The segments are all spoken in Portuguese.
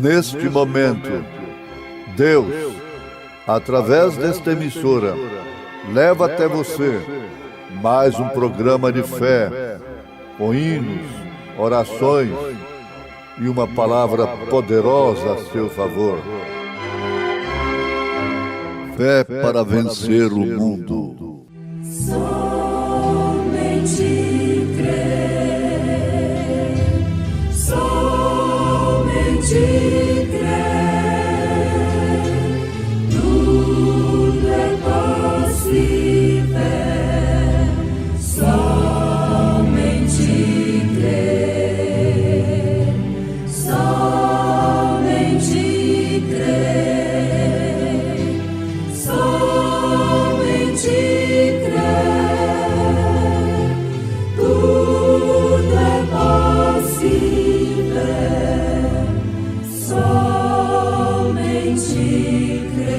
Neste momento, Deus, através desta emissora, leva até você mais um programa de fé, com hinos, orações e uma palavra poderosa a seu favor. Fé para vencer o mundo. Somente crer, somente crer, tudo é possível, somente crer, somente crer, somente crer, tudo é possível, somente crer.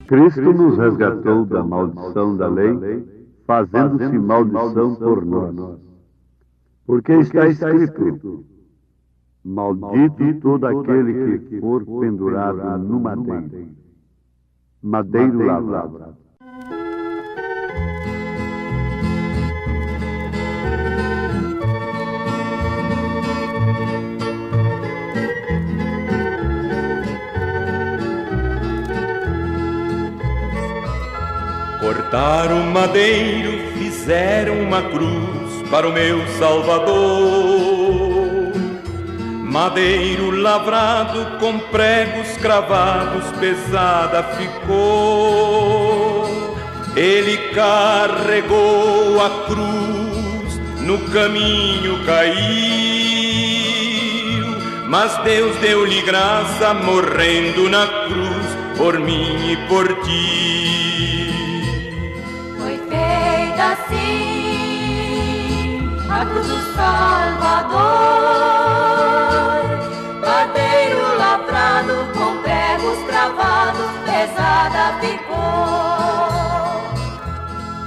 Cristo nos resgatou da maldição da lei, fazendo-se maldição por nós. Porque está escrito: maldito todo aquele que for pendurado no madeiro. Madeiro lavrado. Cortaram o madeiro, fizeram uma cruz para o meu Salvador. Madeiro lavrado com pregos cravados, pesada ficou. Ele carregou a cruz, no caminho caiu. Mas Deus deu-lhe graça, morrendo na cruz, por mim e por ti. Assim, a cruz do Salvador, madeiro lavrado com pregos cravados, pesada ficou.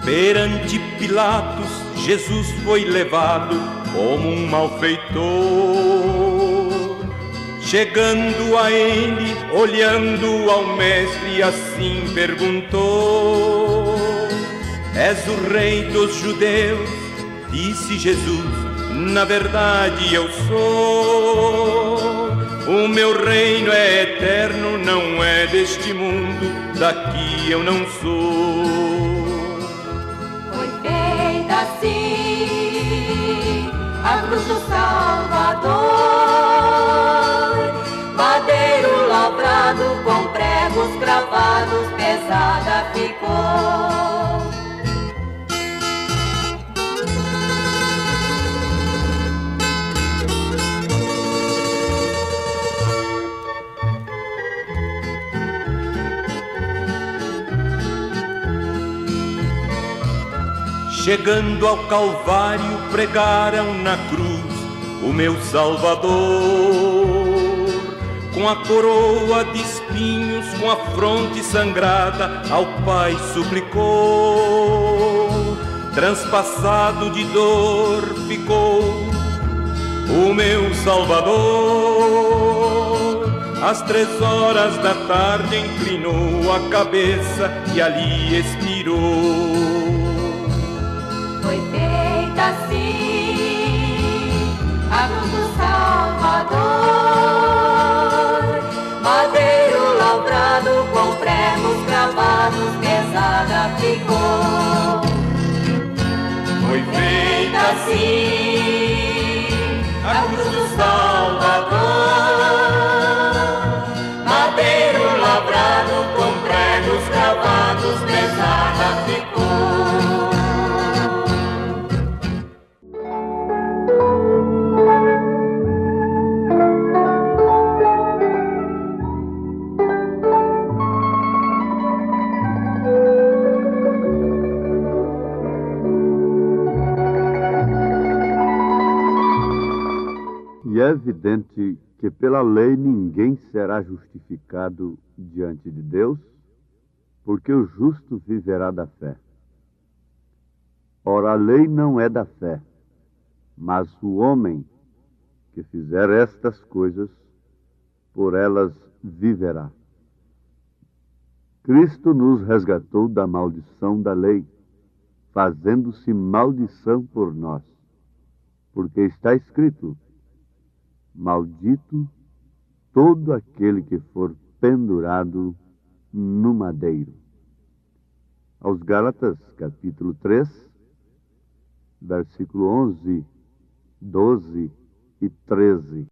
Perante Pilatos, Jesus foi levado como um malfeitor. Chegando a ele, olhando ao mestre, assim perguntou: És o rei dos judeus? Disse Jesus: na verdade eu sou. O meu reino é eterno, não é deste mundo, daqui eu não sou. Foi feita assim a cruz do Salvador, madeiro lavrado com pregos cravados, pesada ficou. Chegando ao Calvário, pregaram na cruz o meu Salvador. Com a coroa de espinhos, com a fronte sangrada, ao Pai suplicou. Transpassado de dor ficou o meu Salvador. Às 3 da tarde inclinou a cabeça e ali expirou. Foi feita assim a cruz do Salvador, madeiro lavrado com pregos cravados, pesada ficou. Foi feita assim a cruz do Salvador, madeiro lavrado com pregos cravados, pesada ficou. E é evidente que pela lei ninguém será justificado diante de Deus, porque o justo viverá da fé. Ora, a lei não é da fé, Mas o homem que fizer estas coisas, por elas viverá. Cristo nos resgatou da maldição da lei, fazendo-se maldição por nós. Porque está escrito: maldito todo aquele que for pendurado no madeiro. Aos Gálatas, capítulo 3, versículo 11, 12 e 13.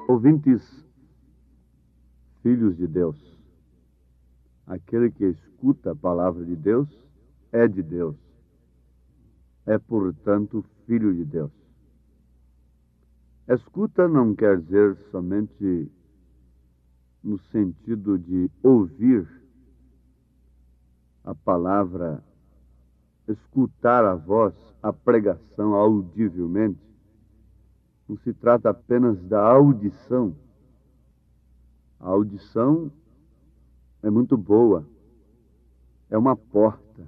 Ouvintes, filhos de Deus, aquele que escuta a palavra de Deus é de Deus. É, portanto, filho de Deus. Escuta não quer dizer somente no sentido de ouvir a palavra, escutar a voz, a pregação audivelmente. Não se trata apenas da audição. A audição é muito boa, é uma porta,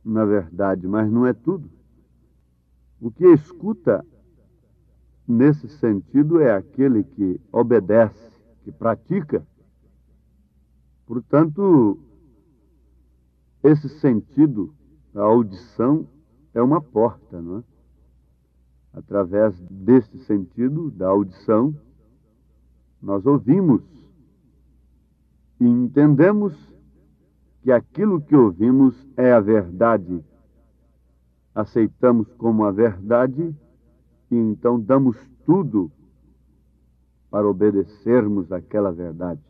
na verdade, mas não é tudo. O que escuta, nesse sentido, é aquele que obedece, que pratica. Portanto, esse sentido, a audição, é uma porta, não é? Através deste sentido, da audição, nós ouvimos e entendemos que aquilo que ouvimos é a verdade. Aceitamos como a verdade e então damos tudo para obedecermos àquela verdade.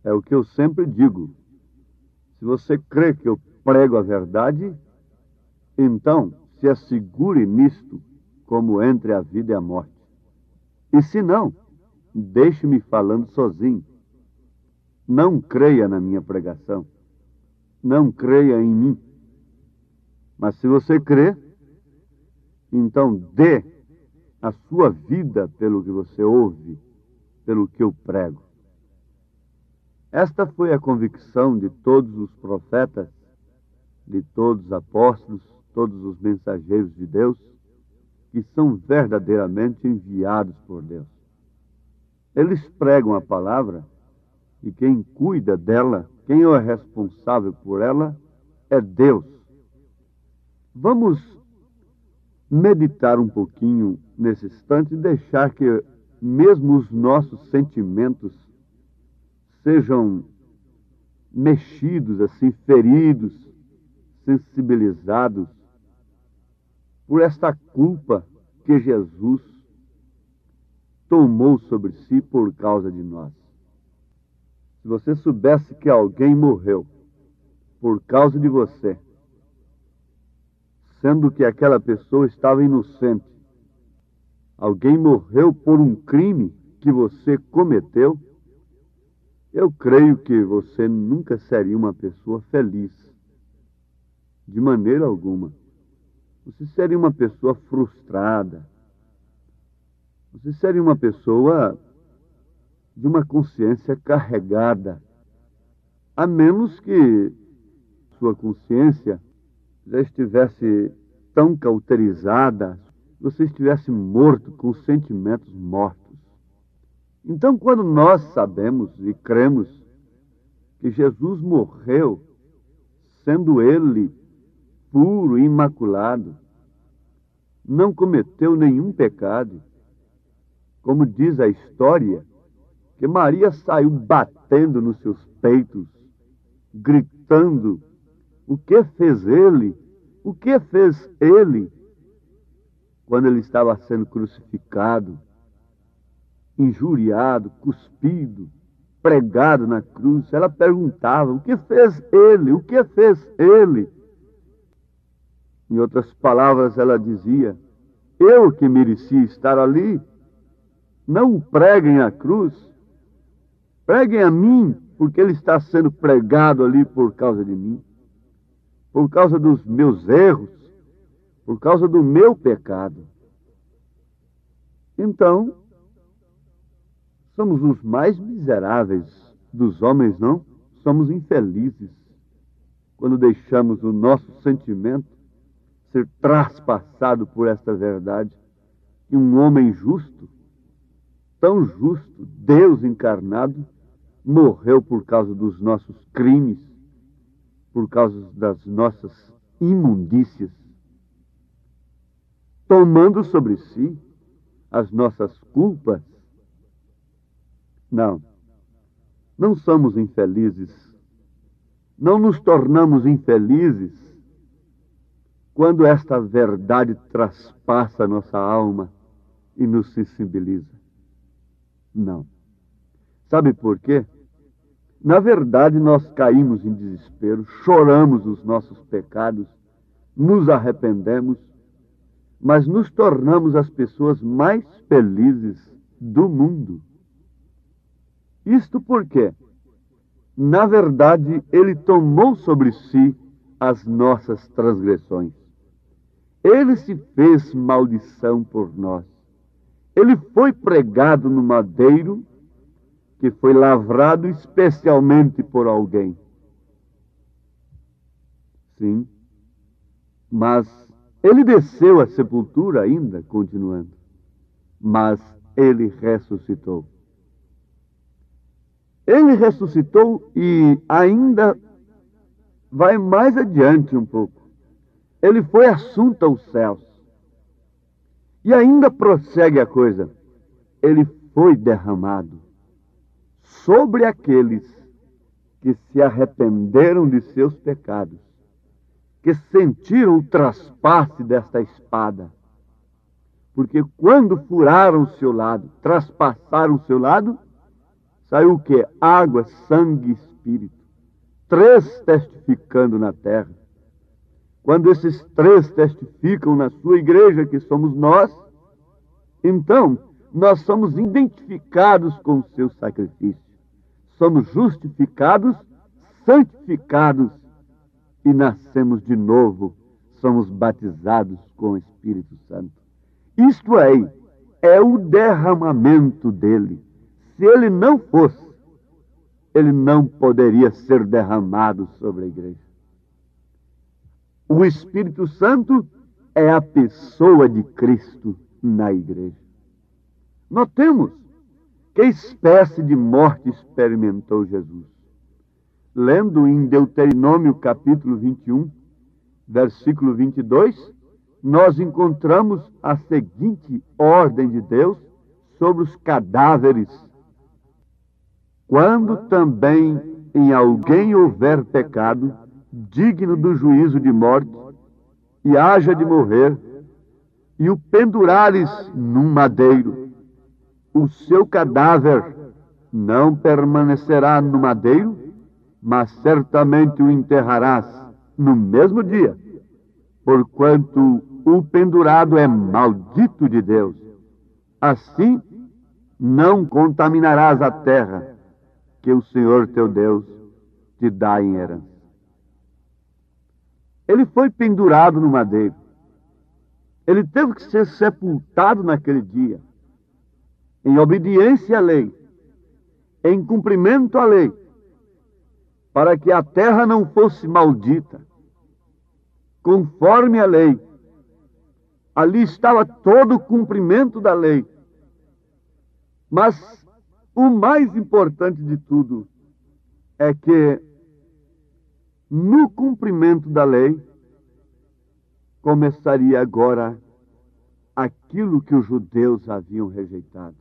É o que eu sempre digo. Se você crê que eu prego a verdade, então se assegure nisto como entre a vida e a morte. E se não, deixe-me falando sozinho. Não creia na minha pregação. Não creia em mim. Mas se você crê, então dê a sua vida pelo que você ouve, pelo que eu prego. Esta foi a convicção de todos os profetas, de todos os apóstolos, todos os mensageiros de Deus, que são verdadeiramente enviados por Deus. Eles pregam a palavra e quem cuida dela, quem é responsável por ela, é Deus. Vamos meditar um pouquinho nesse instante e deixar que mesmo os nossos sentimentos sejam mexidos, assim, feridos, sensibilizados por esta culpa que Jesus tomou sobre si por causa de nós. Se você soubesse que alguém morreu por causa de você, sendo que aquela pessoa estava inocente, alguém morreu por um crime que você cometeu, eu creio que você nunca seria uma pessoa feliz. De maneira alguma. Você seria uma pessoa frustrada. Você seria uma pessoa de uma consciência carregada. A menos que sua consciência já estivesse tão cauterizada, você estivesse morto, com sentimentos mortos. Então, quando nós sabemos e cremos que Jesus morreu, sendo ele puro e imaculado, não cometeu nenhum pecado, como diz a história, que Maria saiu batendo nos seus peitos, gritando: o que fez ele? O que fez ele? Quando ele estava sendo crucificado, injuriado, cuspido, pregado na cruz, ela perguntava: o que fez ele? O que fez ele? Em outras palavras, ela dizia: eu que merecia estar ali, não o preguem à cruz, preguem a mim, porque ele está sendo pregado ali por causa de mim, por causa dos meus erros, por causa do meu pecado. Então, Somos os mais miseráveis dos homens, não? Somos infelizes quando deixamos o nosso sentimento ser traspassado por esta verdade que um homem justo, tão justo, Deus encarnado, morreu por causa dos nossos crimes, por causa das nossas imundícias, tomando sobre si as nossas culpas. Não somos infelizes. Não nos tornamos infelizes quando esta verdade traspassa a nossa alma e nos sensibiliza. Não. Sabe por quê? Na verdade, nós caímos em desespero, choramos os nossos pecados, nos arrependemos, mas nos tornamos as pessoas mais felizes do mundo. Isto porque, na verdade, ele tomou sobre si as nossas transgressões. Ele se fez maldição por nós. Ele foi pregado no madeiro, que foi lavrado especialmente por alguém. Sim, mas ele desceu à sepultura ainda, continuando. Mas ele ressuscitou. Ele ressuscitou e ainda vai mais adiante um pouco. Ele foi assunto aos céus. E ainda prossegue a coisa. Ele foi derramado sobre aqueles que se arrependeram de seus pecados, que sentiram o traspasse desta espada. Porque quando furaram o seu lado, traspassaram o seu lado, saiu o quê? Água, sangue e espírito. 3 testificando na terra. Quando esses 3 testificam na sua igreja, que somos nós, então nós somos identificados com o seu sacrifício. Somos justificados, santificados e nascemos de novo. Somos batizados com o Espírito Santo. Isto é o derramamento dele. Se ele não fosse, ele não poderia ser derramado sobre a igreja. O Espírito Santo é a pessoa de Cristo na igreja. Notemos que espécie de morte experimentou Jesus. Lendo em Deuteronômio capítulo 21, versículo 22, nós encontramos a seguinte ordem de Deus sobre os cadáveres. Quando também em alguém houver pecado, digno do juízo de morte, e haja de morrer, e o pendurares num madeiro, o seu cadáver não permanecerá no madeiro, mas certamente o enterrarás no mesmo dia, porquanto o pendurado é maldito de Deus. Assim, não contaminarás a terra que o Senhor teu Deus te dá em herança. Ele foi pendurado no madeiro. Ele teve que ser sepultado naquele dia, em obediência à lei, em cumprimento à lei, para que a terra não fosse maldita, conforme a lei. Ali estava todo o cumprimento da lei. Mas o mais importante de tudo é que, no cumprimento da lei, começaria agora aquilo que os judeus haviam rejeitado.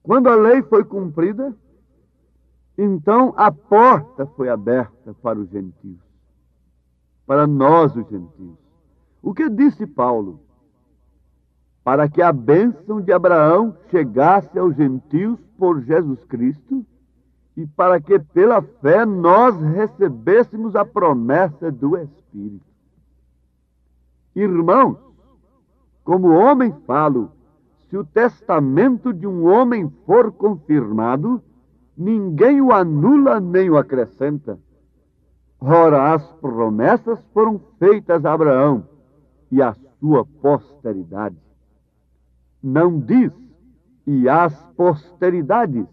Quando a lei foi cumprida, então a porta foi aberta para os gentios, para nós os gentios. O que disse Paulo? Para que a bênção de Abraão chegasse aos gentios por Jesus Cristo e para que pela fé nós recebêssemos a promessa do Espírito. Irmãos, como homem falo, se o testamento de um homem for confirmado, ninguém o anula nem o acrescenta. Ora, as promessas foram feitas a Abraão e à sua posteridade. Não diz e às posteridades,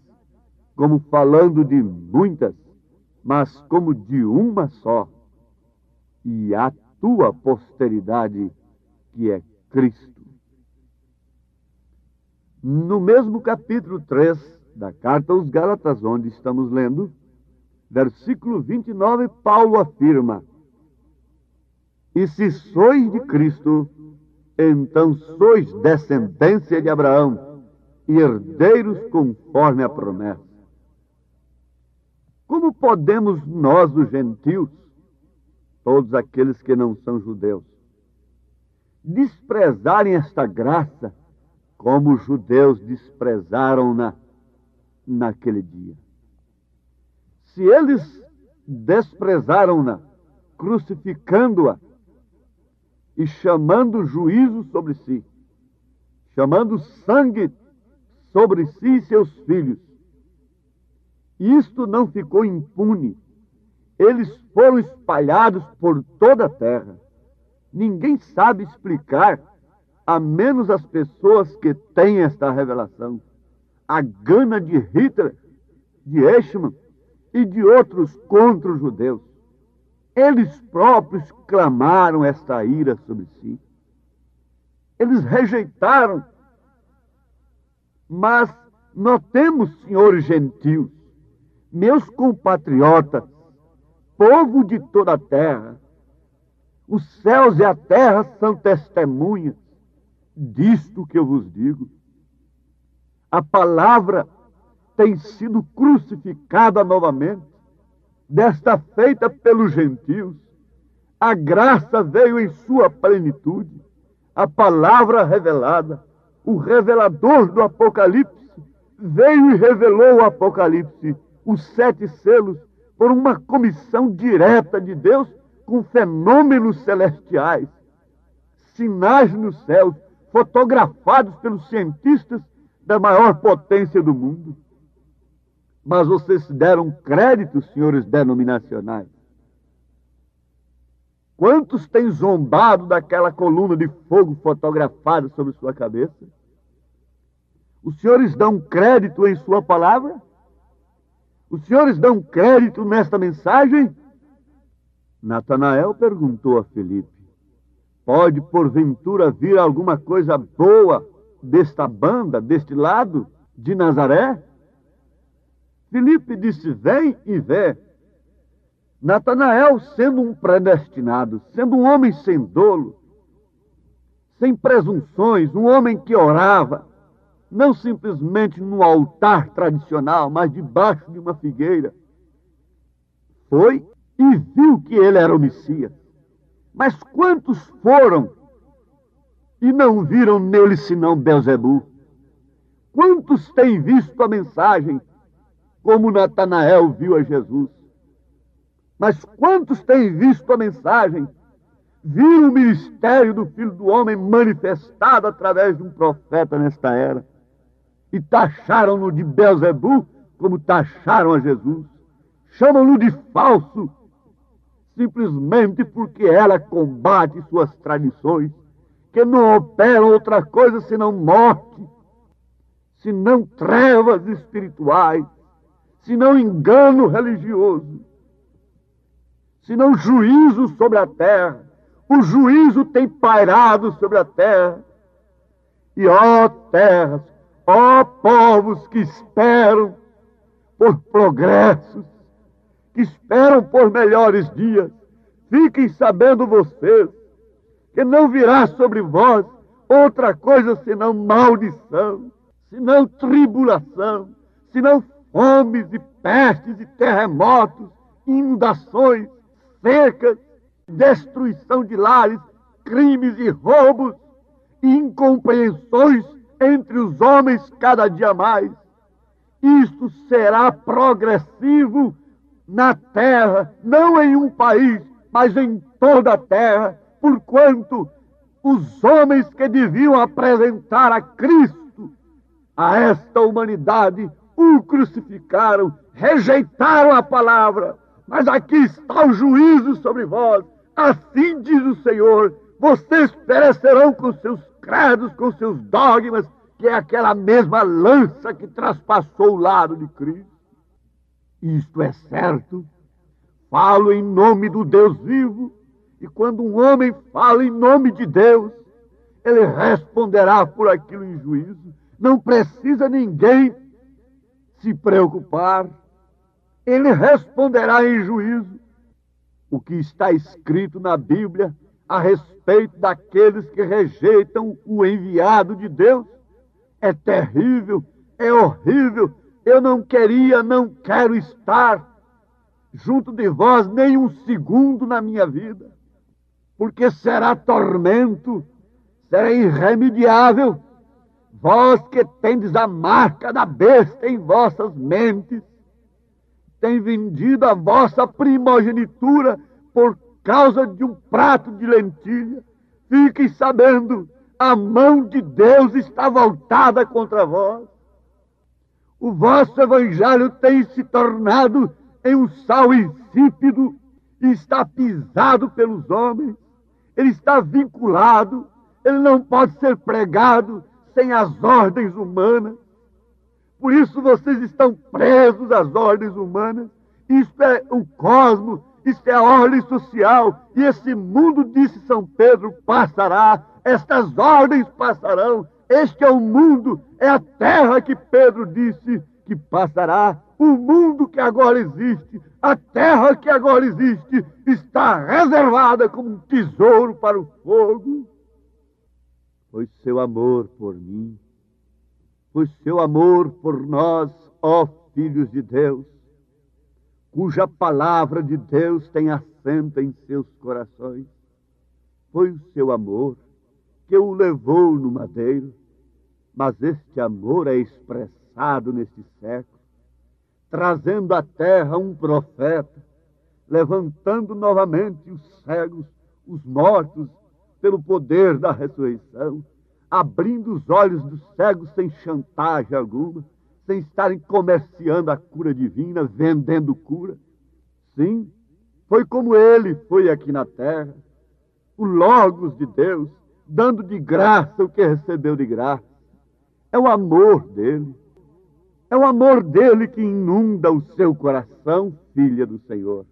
como falando de muitas, mas como de uma só, e a tua posteridade, que é Cristo. No mesmo capítulo 3 da carta aos Gálatas, onde estamos lendo, versículo 29, Paulo afirma: e se sois de Cristo, então sois descendência de Abraão e herdeiros conforme a promessa. Como podemos nós, os gentios, todos aqueles que não são judeus, desprezarem esta graça como os judeus desprezaram-na naquele dia? Se eles desprezaram-na, crucificando-a e chamando juízo sobre si, chamando sangue sobre si e seus filhos, isto não ficou impune. Eles foram espalhados por toda a terra. Ninguém sabe explicar, a menos as pessoas que têm esta revelação, a gana de Hitler, de Eichmann e de outros contra os judeus. Eles próprios clamaram esta ira sobre si. Eles rejeitaram. Mas notemos, senhores gentios, meus compatriotas, povo de toda a terra, os céus e a terra são testemunhas disto que eu vos digo. A palavra tem sido crucificada novamente, desta feita pelos gentios. A graça veio em sua plenitude, a palavra revelada, o revelador do Apocalipse veio e revelou o Apocalipse, os 7 selos, por uma comissão direta de Deus, com fenômenos celestiais, sinais nos céus, fotografados pelos cientistas da maior potência do mundo. Mas vocês deram crédito, senhores denominacionais. Quantos têm zombado daquela coluna de fogo fotografada sobre sua cabeça? Os senhores dão crédito em sua palavra? Os senhores dão crédito nesta mensagem? Natanael perguntou a Filipe: pode porventura vir alguma coisa boa desta banda, deste lado de Nazaré? Filipe disse: vem e vê. Natanael, sendo um predestinado, sendo um homem sem dolo, sem presunções, um homem que orava, não simplesmente no altar tradicional, mas debaixo de uma figueira, foi e viu que ele era o Messias. Mas quantos foram e não viram nele senão Belzebu? Quantos têm visto a mensagem como Natanael viu a Jesus? Mas quantos têm visto a mensagem, viram o ministério do Filho do Homem manifestado através de um profeta nesta era, e taxaram-no de Belzebu, como taxaram a Jesus? Chamam-no de falso, simplesmente porque ela combate suas tradições, que não operam outra coisa senão morte, senão trevas espirituais, senão engano religioso, senão juízo sobre a terra. O juízo tem pairado sobre a terra. E ó terras, ó povos que esperam por progressos, que esperam por melhores dias, fiquem sabendo vocês que não virá sobre vós outra coisa senão maldição, senão tribulação, senão fomes e pestes e terremotos, inundações, secas, destruição de lares, crimes e roubos, e incompreensões entre os homens cada dia mais. Isto será progressivo na terra, não em um país, mas em toda a terra, porquanto os homens que deviam apresentar a Cristo a esta humanidade o crucificaram, rejeitaram a palavra. Mas aqui está o juízo sobre vós. Assim diz o Senhor: vocês perecerão com seus credos, com seus dogmas, que é aquela mesma lança que traspassou o lado de Cristo. Isto é certo. Falo em nome do Deus vivo, e quando um homem fala em nome de Deus, ele responderá por aquilo em juízo. Não precisa ninguém se preocupar. Ele responderá em juízo. O que está escrito na Bíblia a respeito daqueles que rejeitam o enviado de Deus é terrível, é horrível. Eu não quero estar junto de vós nem um segundo na minha vida, porque será tormento, será irremediável. Vós que tendes a marca da besta em vossas mentes, tem vendido a vossa primogenitura por causa de um prato de lentilha. Fiquem sabendo, a mão de Deus está voltada contra vós. O vosso evangelho tem se tornado em um sal insípido e está pisado pelos homens. Ele está vinculado, ele não pode ser pregado sem as ordens humanas. Por isso vocês estão presos às ordens humanas. Isto é o cosmos, isto é a ordem social. E esse mundo, disse São Pedro, passará. Estas ordens passarão. Este é o mundo, é a terra que Pedro disse que passará. O mundo que agora existe, a terra que agora existe, está reservada como um tesouro para o fogo. Foi seu amor por mim, foi seu amor por nós, ó filhos de Deus, cuja palavra de Deus tem assento em seus corações. Foi o seu amor que o levou no madeiro, mas este amor é expressado neste século, trazendo à terra um profeta, levantando novamente os cegos, os mortos, pelo poder da ressurreição, abrindo os olhos dos cegos sem chantagem alguma, sem estarem comerciando a cura divina, vendendo cura. Sim, foi como ele foi aqui na terra, o Logos de Deus, dando de graça o que recebeu de graça. É o amor dele. É o amor dele que inunda o seu coração, filha do Senhor.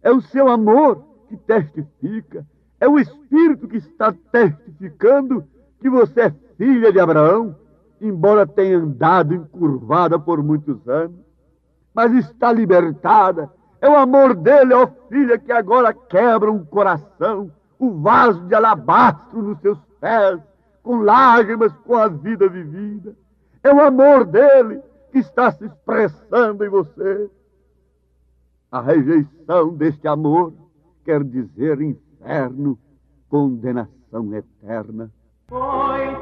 É o seu amor que testifica. É o Espírito que está testificando que você é filha de Abraão, embora tenha andado encurvada por muitos anos, mas está libertada. É o amor dele, ó filha, que agora quebra um coração, o vaso de alabastro nos seus pés, com lágrimas, com a vida vivida. É o amor dele que está se expressando em você. A rejeição deste amor quer dizer inferno, condenação eterna. Foi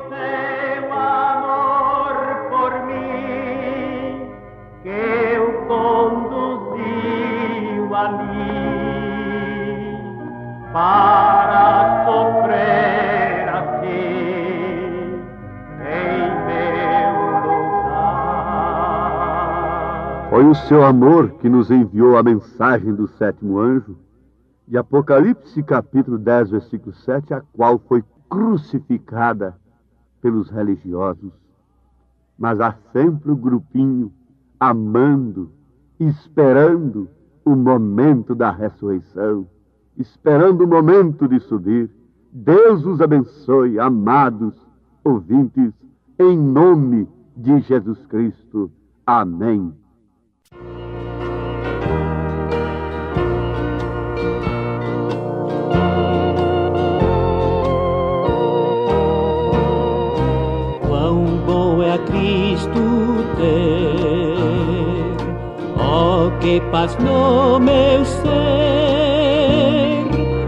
seu amor por mim que o conduziu a mim para sofrer aqui em meu lugar. Foi o seu amor que nos enviou a mensagem do sétimo anjo, de Apocalipse capítulo 10, versículo 7, a qual foi crucificada pelos religiosos. Mas há sempre o grupinho amando, esperando o momento da ressurreição, esperando o momento de subir. Deus os abençoe, amados ouvintes, em nome de Jesus Cristo. Amém. Cristo ter, oh, que paz no meu ser,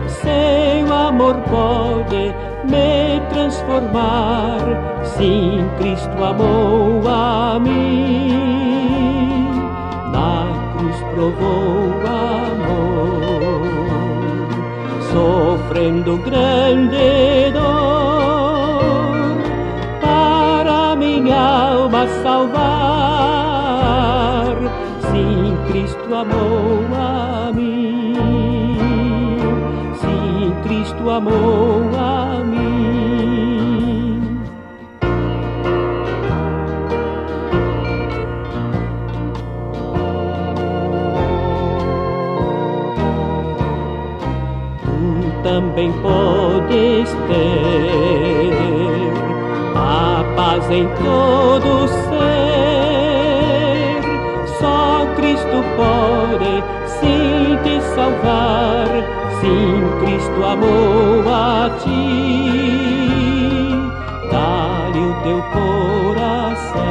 seu amor pode me transformar, sim, Cristo amou a mim, na cruz provou amor, sofrendo grande dor, minha alma salvar, sim, Cristo amou a mim, sim, Cristo amou a mim. também podes ter a paz em todo ser. Só Cristo pode sim te salvar. Sim, Cristo amou a ti. Dá-lhe o teu coração,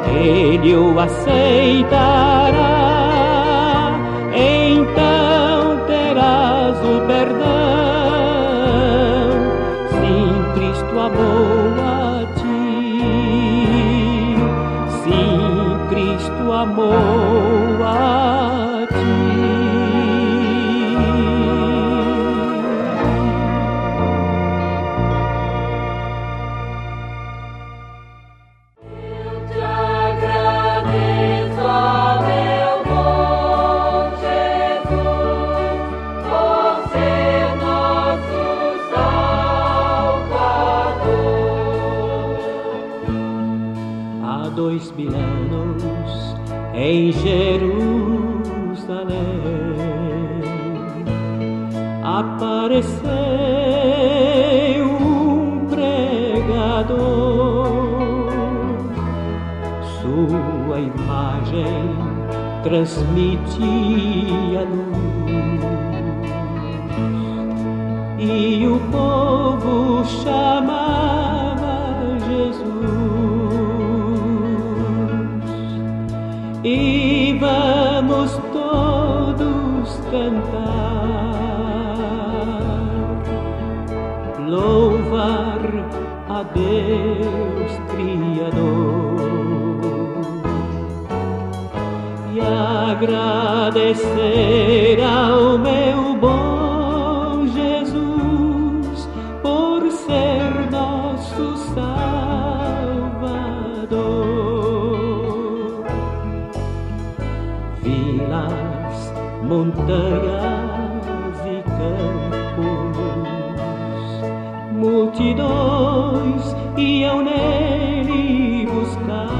Ele o aceitará. Então terás o perdão. Sim, Cristo amou a ti. Sim, Cristo amou a ti. Há 2000 anos em Jerusalém apareceu um pregador. Sua imagem transmitia luz e o povo chamava Jesus. E vamos todos cantar, louvar a Deus Criador e agradecer ao meu bom Jesus por ser nosso Salvador. Vilas, montanhas e campos, multidões iam nele buscar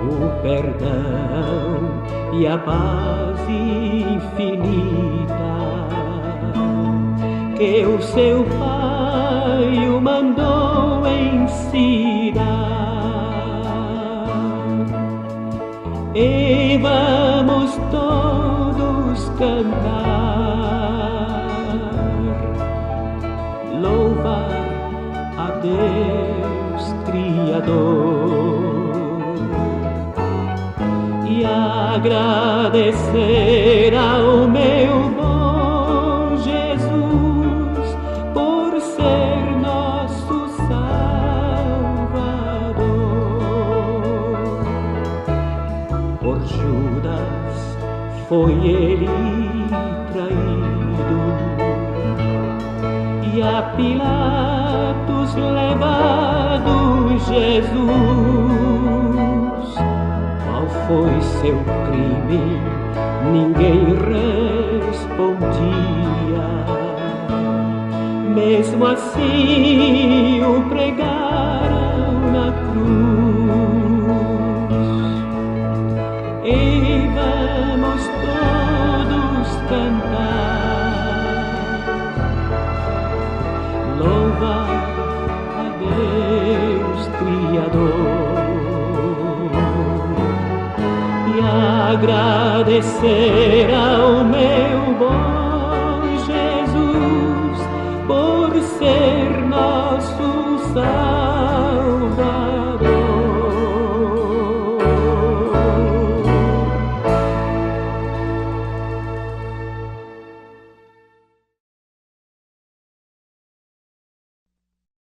o perdão e a paz infinita que o seu Pai o mandou ensinar. E vamos todos cantar, louvar a Deus Criador e agradecer ao meu bom Jesus por ser nosso Salvador. Por Judas foi ele traído e a Pilatos levado Jesus. Qual foi seu crime? Ninguém respondia. Mesmo assim o pregaram na cruz. E vamos todos cantar, louvar a Deus Criador e agradecer ao meu bom Jesus por ser nosso Salvador.